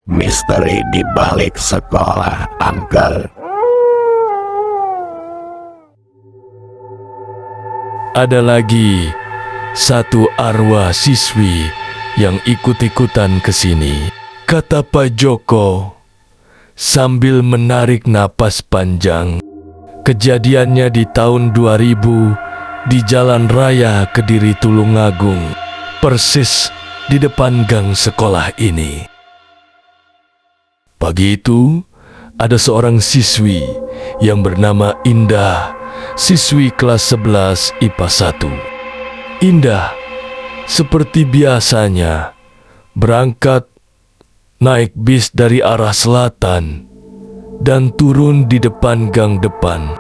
Misteri di balik sekolah angker. Ada lagi satu arwah siswi yang ikut-ikutan ke sini, kata Pak Joko sambil menarik napas panjang. Kejadiannya di tahun 2000 di Jalan Raya Kediri Tulungagung, persis di depan gang sekolah ini. Pagi itu, ada seorang siswi yang bernama Indah, siswi kelas 11 IPA 1. Indah, seperti biasanya, berangkat naik bis dari arah selatan dan turun di depan gang depan.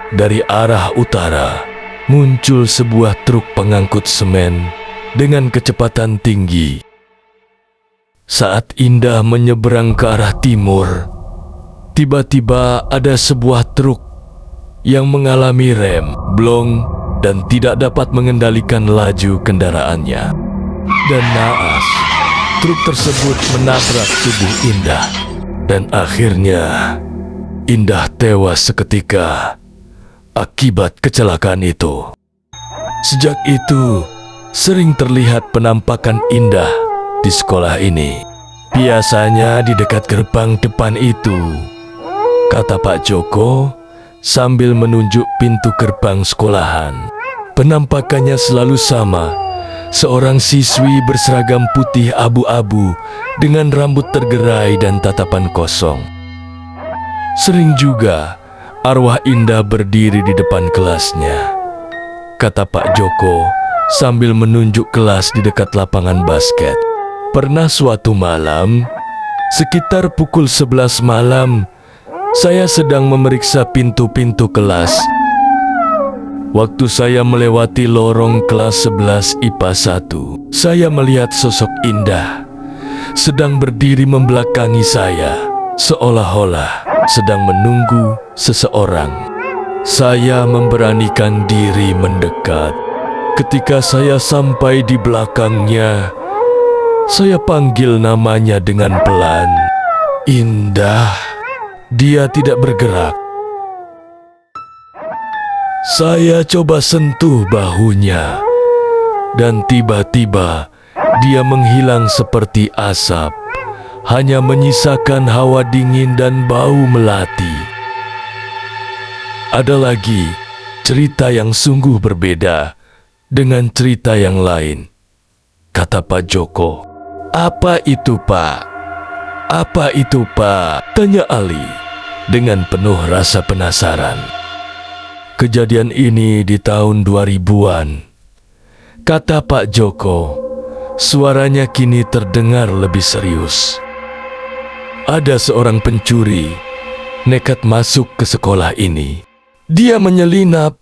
Dari arah utara, muncul sebuah truk pengangkut semen dengan kecepatan tinggi. Saat Indah menyeberang ke arah timur, tiba-tiba ada sebuah truk yang mengalami rem, blong, dan tidak dapat mengendalikan laju kendaraannya. Dan naas, truk tersebut menabrak tubuh Indah. Dan akhirnya, Indah tewas seketika akibat kecelakaan itu. Sejak itu, sering terlihat penampakan Indah di sekolah ini. Biasanya di dekat gerbang depan itu, kata Pak Joko sambil menunjuk pintu gerbang sekolahan. Penampakannya selalu sama, seorang siswi berseragam putih abu-abu dengan rambut tergerai dan tatapan kosong. Sering juga arwah Indah berdiri di depan kelasnya, kata Pak Joko sambil menunjuk kelas di dekat lapangan basket. Pernah suatu malam, sekitar pukul 11 malam, saya sedang memeriksa pintu-pintu kelas. Waktu saya melewati lorong kelas 11 IPA 1, saya melihat sosok Indah sedang berdiri membelakangi saya, seolah-olah sedang menunggu seseorang. Saya memberanikan diri mendekat. Ketika saya sampai di belakangnya, saya panggil namanya dengan pelan. Indah. Dia tidak bergerak. Saya coba sentuh bahunya, dan tiba-tiba dia menghilang seperti asap, hanya menyisakan hawa dingin dan bau melati. Ada lagi cerita yang sungguh berbeda dengan cerita yang lain, kata Pak Joko. Apa itu, Pak? Apa itu, Pak? Tanya Ali dengan penuh rasa penasaran. Kejadian ini di tahun 2000-an, kata Pak Joko. Suaranya kini terdengar lebih serius. Ada seorang pencuri nekat masuk ke sekolah ini. Dia menyelinap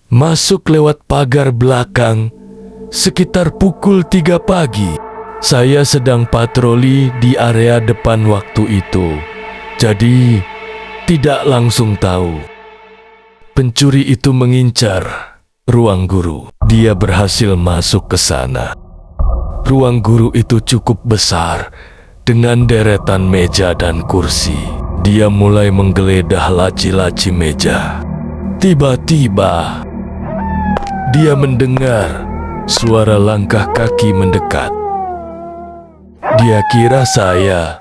masuk lewat pagar belakang sekitar pukul 3 pagi. Saya sedang patroli di area depan waktu itu, jadi tidak langsung tahu. Pencuri itu mengincar ruang guru. Dia berhasil masuk ke sana. Ruang guru itu cukup besar dengan deretan meja dan kursi. Dia mulai menggeledah laci-laci meja. Tiba-tiba, dia mendengar suara langkah kaki mendekat. Dia kira saya,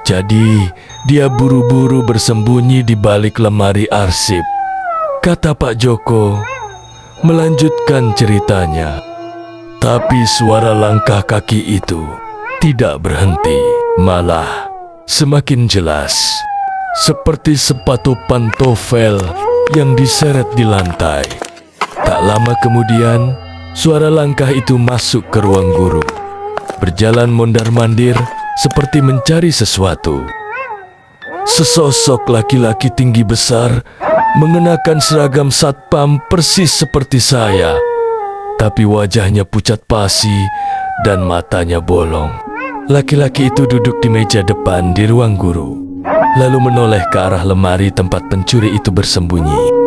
jadi dia buru-buru bersembunyi di balik lemari arsip, kata Pak Joko melanjutkan ceritanya. Tapi suara langkah kaki itu tidak berhenti, malah semakin jelas, seperti sepatu pantofel yang diseret di lantai. Tak lama kemudian, suara langkah itu masuk ke ruang guru, berjalan mondar-mandir seperti mencari sesuatu. Sesosok laki-laki tinggi besar mengenakan seragam satpam persis seperti saya, tapi wajahnya pucat pasi dan matanya bolong. Laki-laki itu duduk di meja depan di ruang guru, lalu menoleh ke arah lemari tempat pencuri itu bersembunyi.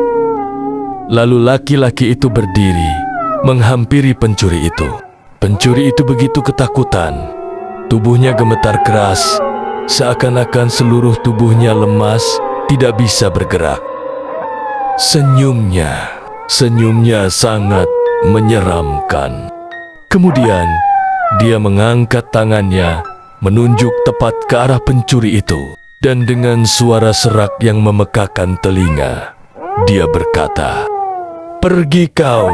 Lalu laki-laki itu berdiri menghampiri pencuri itu. Pencuri itu begitu ketakutan Tubuhnya gemetar keras, seakan-akan seluruh tubuhnya lemas, tidak bisa bergerak. Senyumnya sangat menyeramkan. Kemudian, dia mengangkat tangannya, menunjuk tepat ke arah pencuri itu. Dan dengan suara serak yang memekakan telinga, dia berkata, "Pergi kau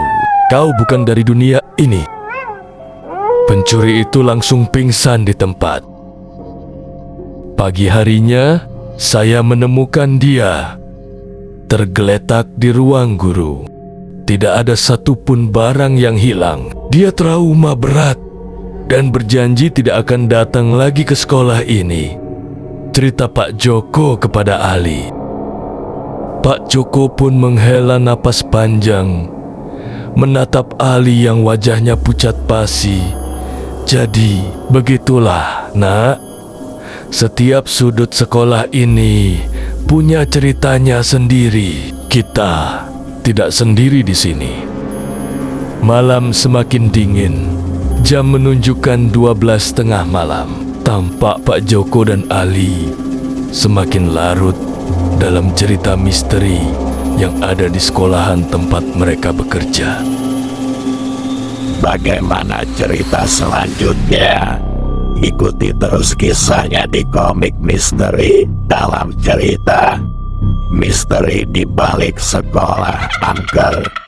bukan dari dunia ini." Pencuri itu langsung pingsan di tempat. Pagi harinya, saya menemukan dia tergeletak di ruang guru. Tidak ada satupun barang yang hilang. Dia trauma berat dan berjanji tidak akan datang lagi ke sekolah ini. Cerita Pak Joko kepada Ali. Pak Joko pun menghela napas panjang, menatap Ali yang wajahnya pucat pasi. Jadi, begitulah, Nak. Setiap sudut sekolah ini punya ceritanya sendiri. Kita tidak sendiri di sini. Malam semakin dingin. Jam menunjukkan 12:30 malam. Tampak Pak Joko dan Ali semakin larut dalam cerita misteri yang ada di sekolahan tempat mereka bekerja. Bagaimana cerita selanjutnya? Ikuti terus kisahnya di komik misteri dalam cerita Misteri di Balik Sekolah Angker.